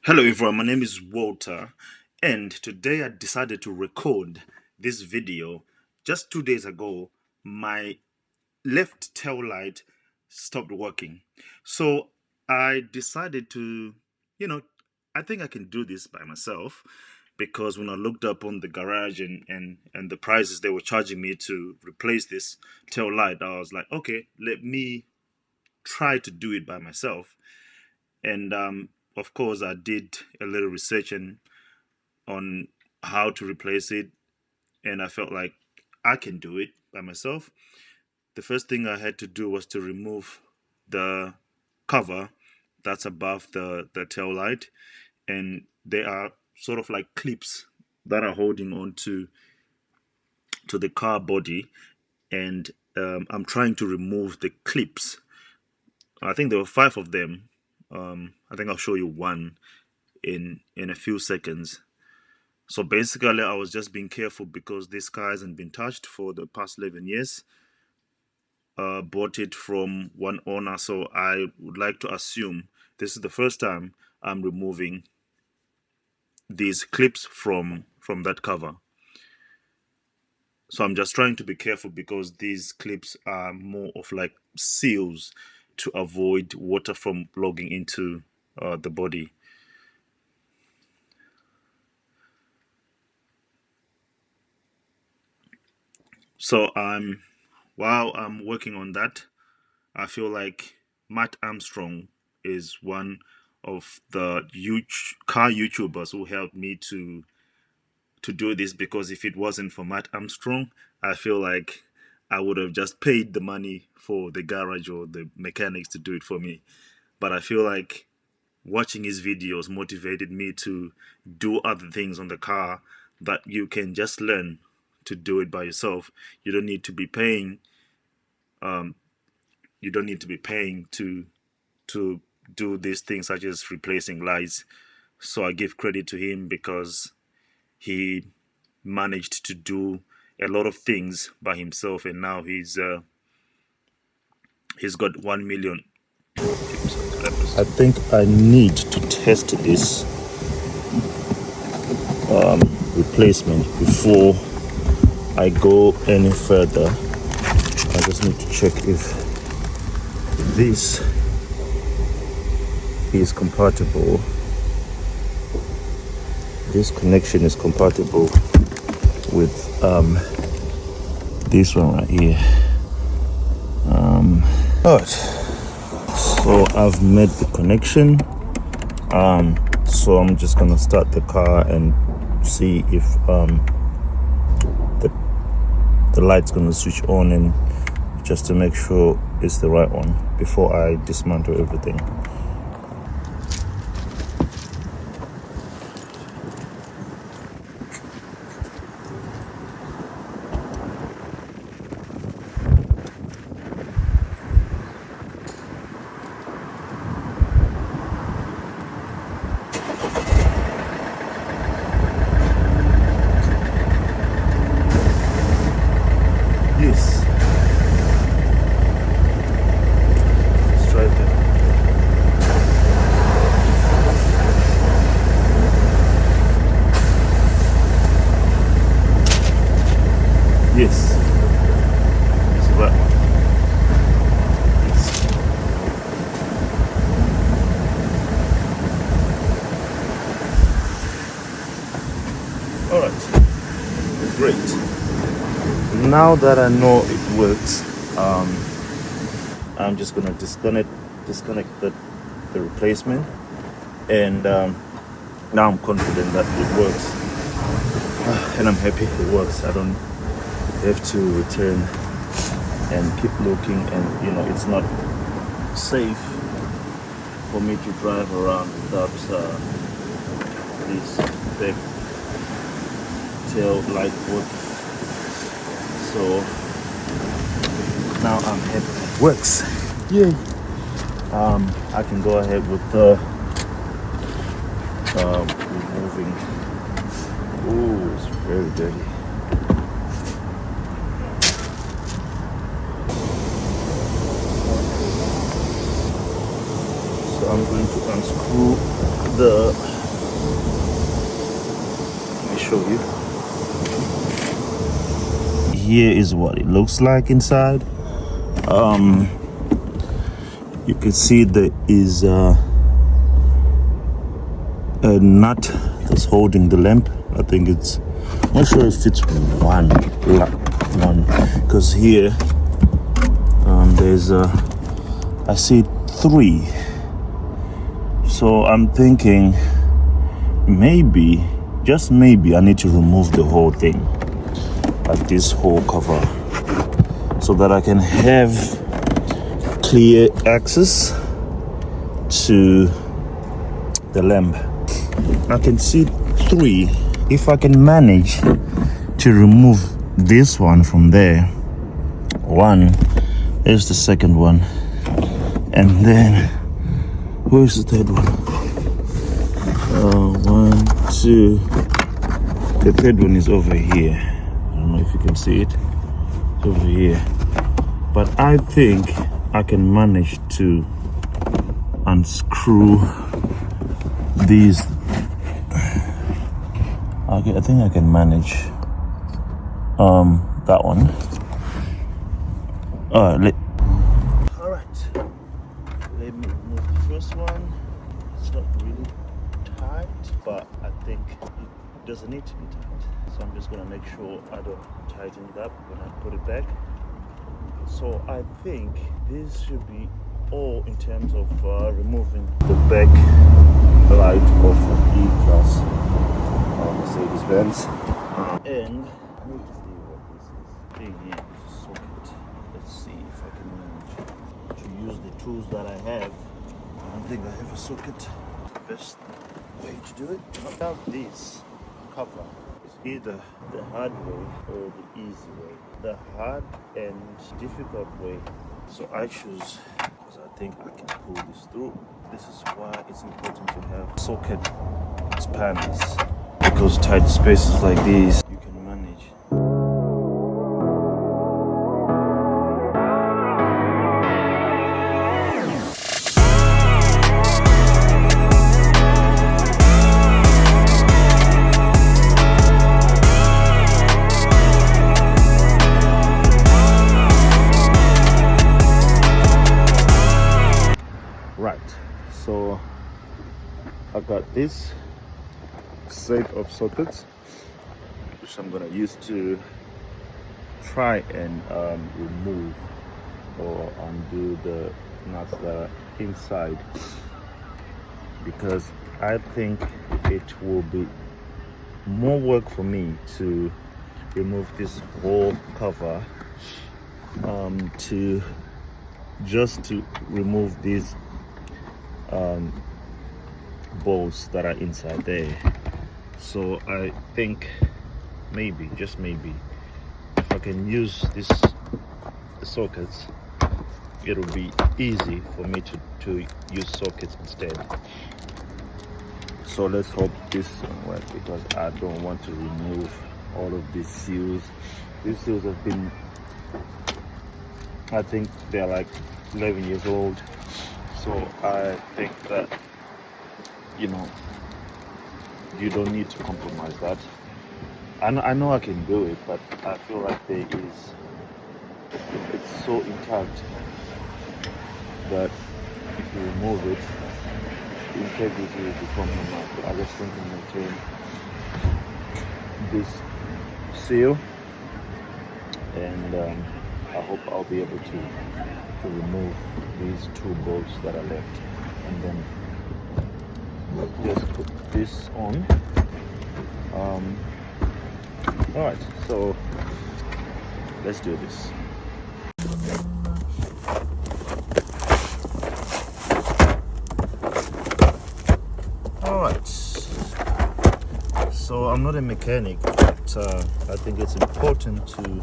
Hello everyone, my name is Walter, and today I decided to record this video. Just 2 days ago, my left tail light stopped working. So I decided to, you know, I think I can do this by myself because when I looked up on the garage and the prices they were charging me to replace this tail light, I was like, okay, let me try to do it by myself. And of course, I did a little research on how to replace it, and I felt like I can do it by myself. The first thing I had to do was to remove the cover that's above the tail light, and they are sort of like clips that are holding on to the car body, and I'm trying to remove the clips. I think there were five of them. I think I'll show you one in a few seconds. So basically, I was just being careful because this car hasn't been touched for the past 11 years. Bought it from one owner, so I would like to assume this is the first time I'm removing these clips from that cover. So I'm just trying to be careful because these clips are more of like seals to avoid water from logging into the body. So while I'm working on that, I feel like Matt Armstrong is one of the huge car YouTubers who helped me to do this, because if it wasn't for Matt Armstrong, I feel like I would have just paid the money for the garage or the mechanics to do it for me. But I feel like watching his videos motivated me to do other things on the car that you can just learn to do it by yourself. You don't need to be paying um, you don't need to be paying to do these things such as replacing lights. So I give credit to him because he managed to do a lot of things by himself, and now he's got 1 million. I think I need to test this replacement before I go any further. I just need to check if this is compatible. This connection is compatible with this one right here. Alright, so I've made the connection. So I'm just gonna start the car and see if the light's gonna switch on, and just to make sure it's the right one before I dismantle everything. Yes. Let's try that. Yes. It's the right one. Yes. Alright. Great. Now that I know it works, I'm just gonna disconnect the replacement, and now I'm confident that it works, and I'm happy it works. I don't have to return and keep looking, and it's not safe for me to drive around without this big tail light working. So now I'm happy it works. Yay! I can go ahead with removing. Oh, it's very dirty. So I'm going to unscrew the, let me show you. Here is what it looks like inside. You can see there is a nut that's holding the lamp. I think it's, I'm not sure if it's one, because here there's I see 3. So I'm thinking maybe, just maybe, I need to remove the whole thing, like this whole cover, so that I can have clear access to the lamp. I can see 3. If I can manage to remove this one from there, 1 is the second one, and then where's the third one? 1, 2. The third one is over here. I don't know if you can see it. It's over here. But I think I can manage to unscrew these. Okay, I think I can manage that one. All right, let me remove the first one. It's not really tight, but I think it doesn't need to be tight. So I'm just gonna make sure I don't tighten it up when I put it back. So I think this should be all in terms of removing the back light of an E Class Mercedes Benz. And I need to see what this is. Thing here is a socket. Let's see if I can manage to use the tools that I have. I don't think I have a socket. The best way to do it. I have this cover. It's either the hard way or the easy way. The hard and difficult way. So I choose, because I think I can pull this through. This is why it's important to have socket spanners, because tight spaces like these you can manage. Right, so I got this set of sockets, which I'm gonna use to try and remove or undo the nuts that are inside, because I think it will be more work for me to remove this whole cover to remove these bolts that are inside there. So I think maybe, just maybe, if I can use these sockets, it'll be easy for me to use sockets instead. So let's hope this will work, because I don't want to remove all of these seals. These seals have been, I think they're like 11 years old. So I think that, you know, you don't need to compromise that. I know I can do it, but I feel like it's so intact that if you remove it, the integrity will be compromised. But I just think to maintain this seal, and I hope I'll be able to remove these 2 bolts that are left, and then just put this on. All right, so let's do this. All right, so I'm not a mechanic, but I think it's important to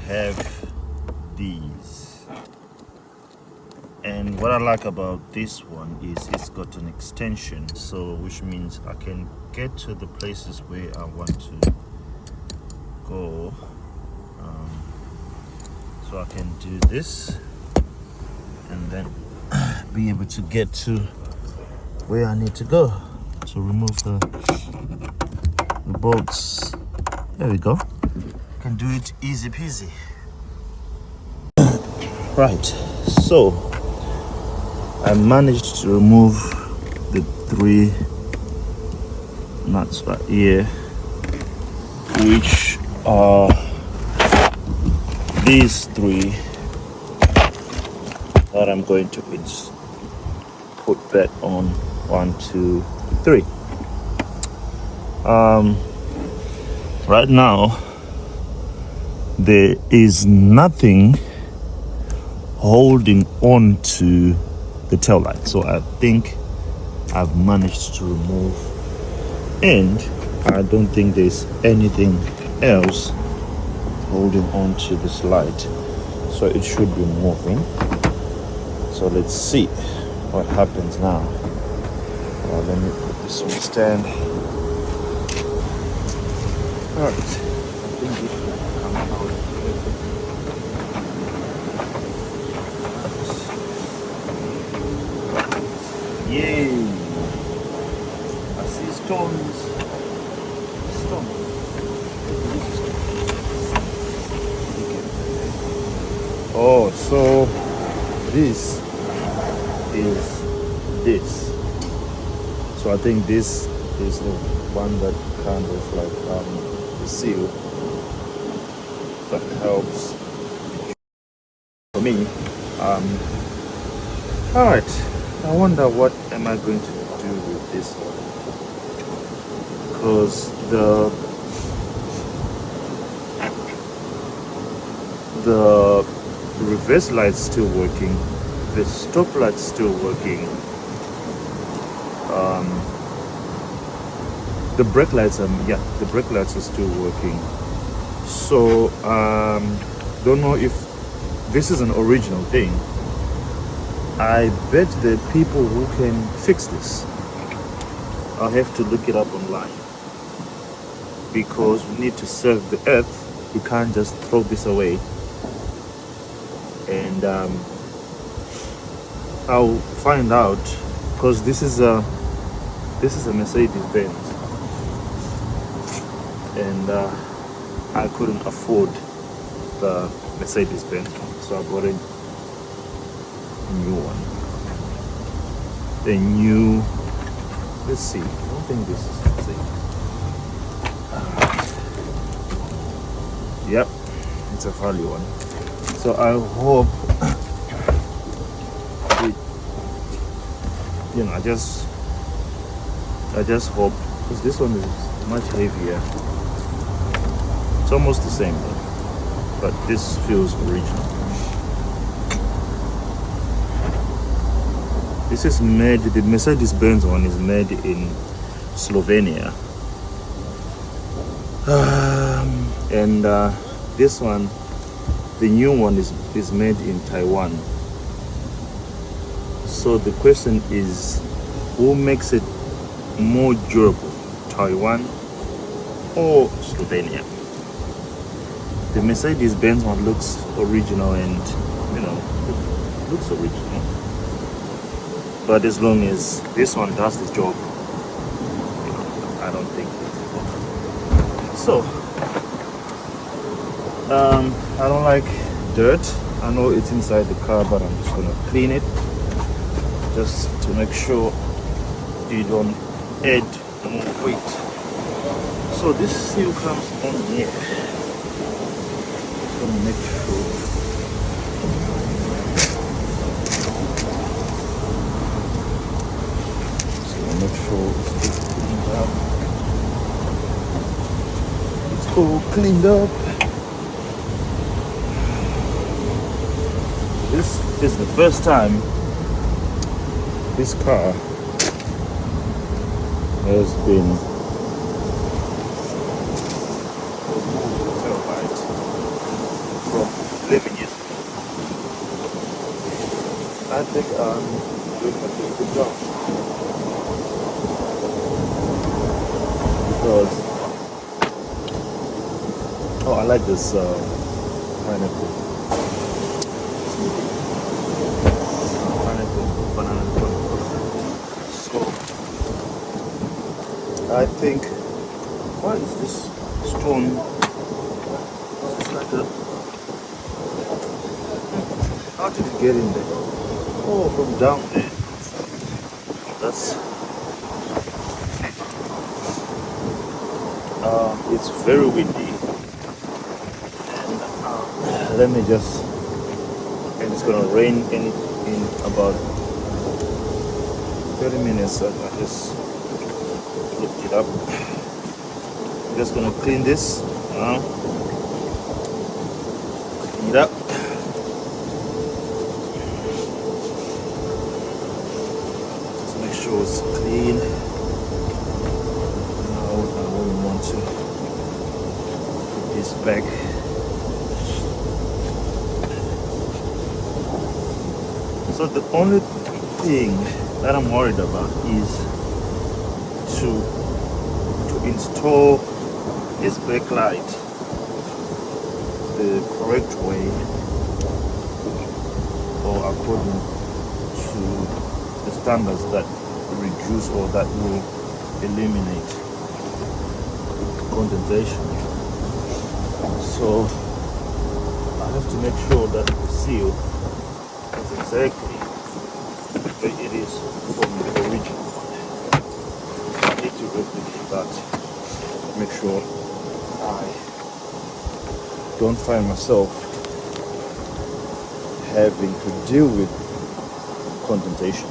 have these. And what I like about this one is it's got an extension, so which means I can get to the places where I want to go. So I can do this and then be able to get to where I need to go. So remove the bolts. There we go. Can do it easy peasy. Right, so I managed to remove the 3 nuts right here, which are these 3 that I'm going to put back on. 1, 2, 3. Right now there is nothing holding on to the tail light, so I think I've managed to remove, and I don't think there's anything else holding on to this light, so it should be moving. So let's see what happens now. Let me put this on the stand. Alright, I think this should come out. Yay! I see stones. Oh, so this is this. So I think this is the one that kind of like the seal that helps for me. Alright, I wonder what am I going to do with this one, because the reverse light's still working, the stop light's still working, the brake lights are still working. So don't know if this is an original thing. I bet the people who can fix this, I'll have to look it up online, because we need to save the earth. We can't just throw this away. And I'll find out, because this is a Mercedes Benz, and I couldn't afford the Mercedes Benz one, so I bought a new one. Let's see, I don't think this is Mercedes. Yep, it's a value one. So I hope I just hope, because this one is much heavier. It's almost the same though, but this feels original. This is made, the Mercedes Benz one is made in Slovenia, and this one, the new one, is made in Taiwan. So the question is, who makes it more durable, Taiwan or Slovenia? The Mercedes Benz one looks original, and it looks original, but as long as this one does the job, I don't think it's a problem. So I don't like dirt. I know it's inside the car, but I'm just gonna clean it just to make sure you don't add more weight. So this seal comes on here. Just gonna make sure. It's all cleaned up. This is the first time this car has been taillight from 11 years ago. I think I'm doing a pretty good job, because I like this pineapple banana. I think, why is this stone? It's like a, how did it get in there? Oh, from down there. That's it's very windy, and let me just, and it's gonna rain in about 30 minutes. So I just looked it up. I'm just gonna clean this, clean it up. Just make sure it's clean. Now I wouldn't want to put this back. So the only thing that I'm worried about is to install this backlight the correct way, or according to the standards that reduce or that will eliminate condensation. So I have to make sure that the seal is exactly where it is from the original one. I need to replicate that, make sure I don't find myself having to deal with condensation.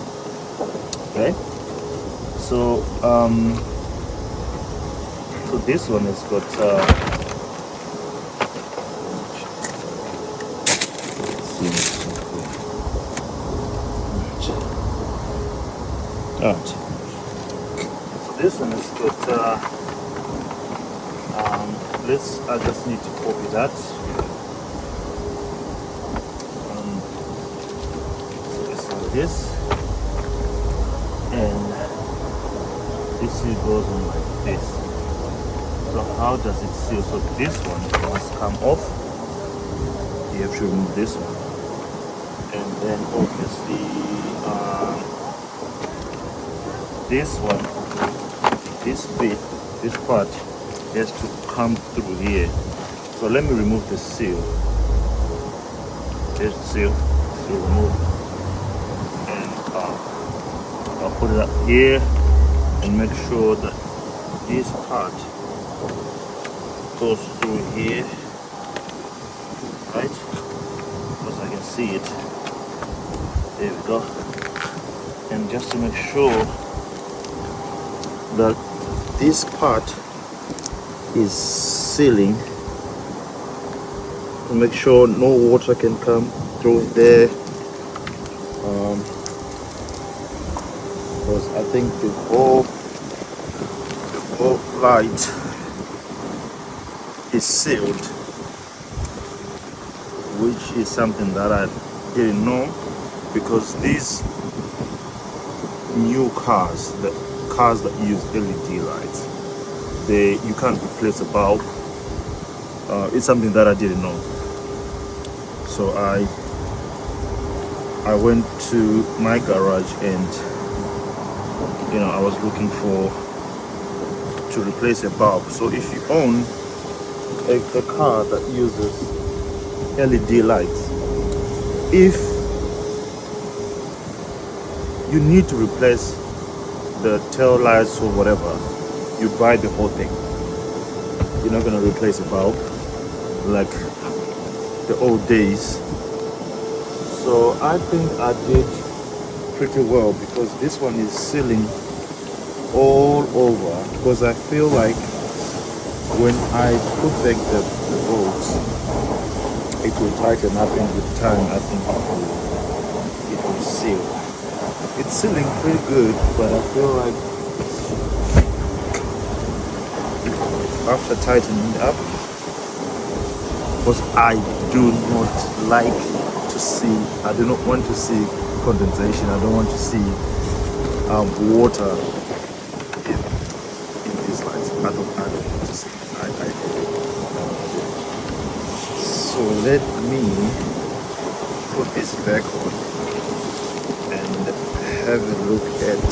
Okay, so so this one has got alright. So this one has got I just need to copy that. So it's like this, and this seal goes on like this. So how does it seal? So this one must come off. You have to remove this one, and then obviously this one, this bit, this part has to come through here. So let me remove the seal. There's the seal removed, and I'll put it up here and make sure that this part goes through here, right? Because I can see it. There we go. And just to make sure that this part is sealing, to make sure no water can come through there, because I think the whole light is sealed, which is something that I didn't know, because these new cars, the cars that use LED lights, you can't replace a bulb. It's something that I didn't know. So I went to my garage, and I was looking to replace a bulb. So if you own a car that uses LED lights, if you need to replace the tail lights or whatever, you buy the whole thing. You're not going to replace a bulb like the old days. So I think I did pretty well, because this one is sealing all over, because I feel like when I put back the bolts, it will tighten up, and with time I think it will seal. It's sealing pretty good, but I feel like after tightening it up, because I do not like to see, I do not want to see condensation, I don't want to see water in these lights. I don't want to see. So let me put this back on and have a look at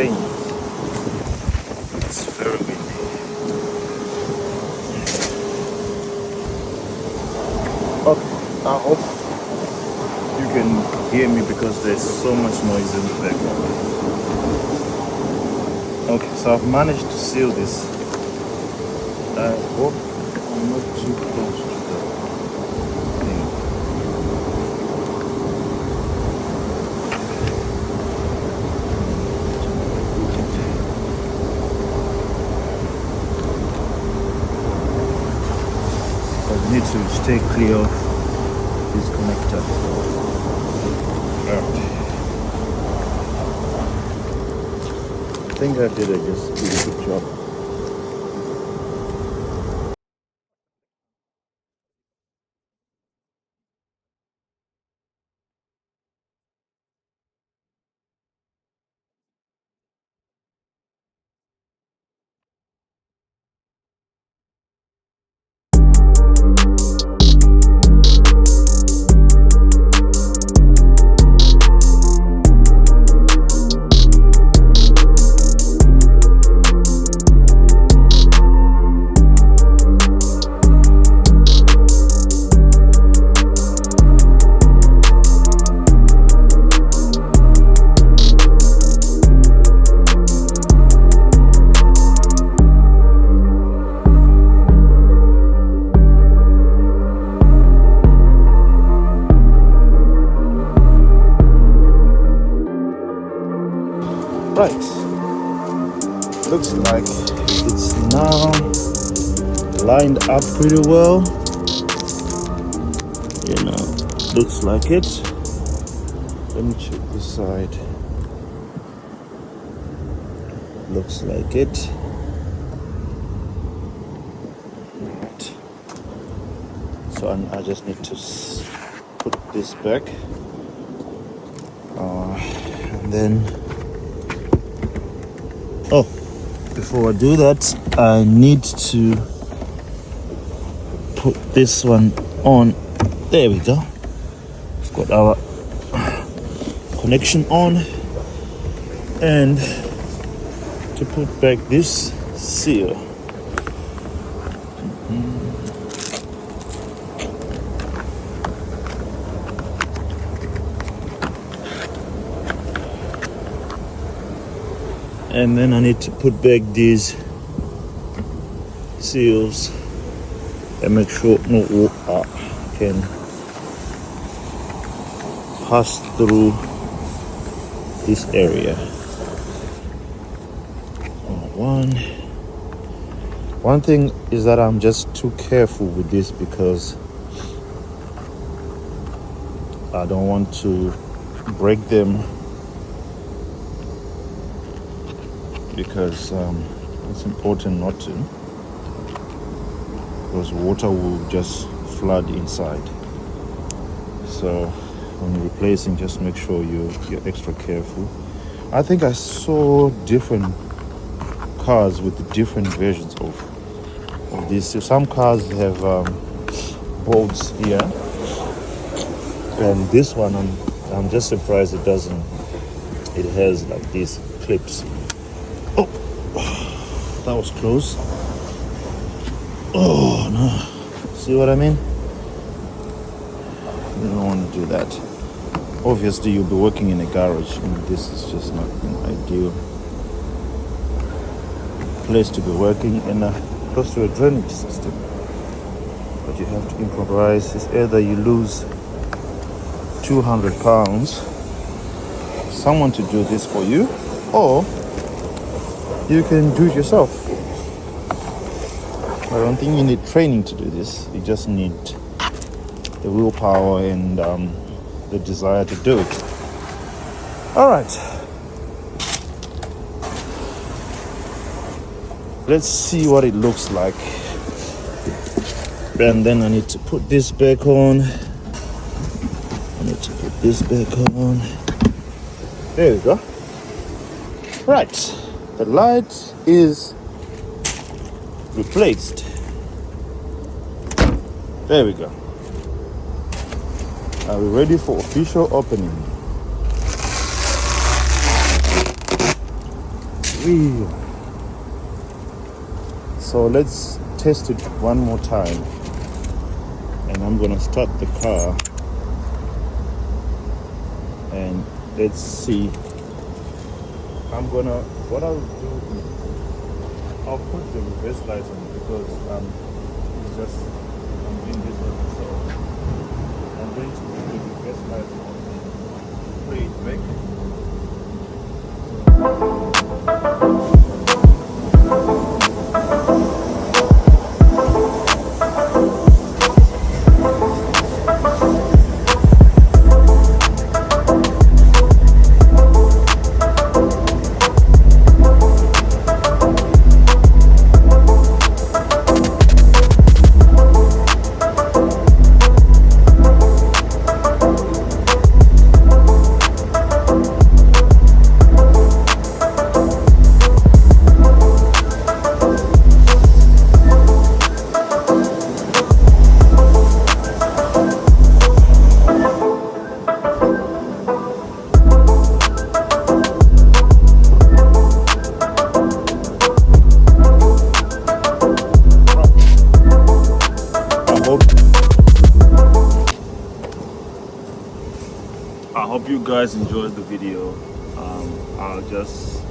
changes. It's very windy. Okay, I hope you can hear me because there's so much noise in the background. Okay, so I've managed to seal this. I hope I'm not too close to the thing. I need to stay clear of this connector. Alright. I think I did a just really good job. Right, looks like it's now lined up pretty well, you know, looks like it. Let me check this side. Looks like it. Right. So I just need to put this back, and then before I do that, I need to put this one on. There we go. We've got our connection on, and to put back this seal. And then I need to put back these seals and make sure no water can pass through this area. One thing is that I'm just too careful with this because I don't want to break them, because it's important not to, because water will just flood inside. So when you're replacing, just make sure you're extra careful. I think I saw different cars with different versions of this. So some cars have bolts here, and this one I'm just surprised it doesn't. It has like these clips. Oh, that was close. Oh no, see what I mean? You don't want to do that. Obviously you'll be working in a garage, and this is just not an ideal place to be working in, close to a drainage system. But you have to improvise. It's either you lose 200 pounds, someone to do this for you, or you can do it yourself. I don't think you need training to do this. You just need the willpower and the desire to do it. All right. Let's see what it looks like. And then I need to put this back on. I need to put this back on. There we go. Right. The light is replaced. There we go. Are we ready for official opening? Whee. So let's test it one more time, and I'm gonna start the car and let's see. What I'll do is I'll put the reverse lights on because it's just I'm doing this one, so I'm going to put the reverse lights on and play it back. I hope you guys enjoyed the video. I just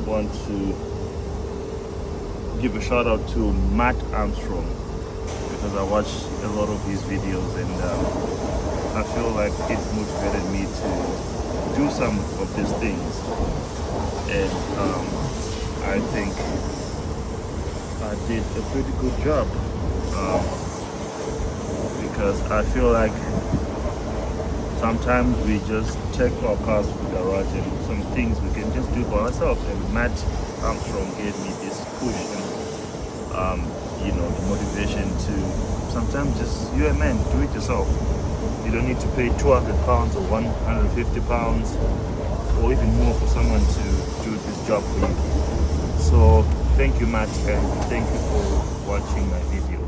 want to give a shout out to MAT Armstrong because I watch a lot of his videos, and I feel like it motivated me to do some of these things, and I think I did a pretty good job because I feel like sometimes we just take our cars to the garage and some things we can just do by ourselves. And Matt Armstrong gave me this push and the motivation to sometimes just, you're a man, do it yourself. You don't need to pay £200 or £150 or even more for someone to do this job for you. So thank you, Matt, and thank you for watching my video.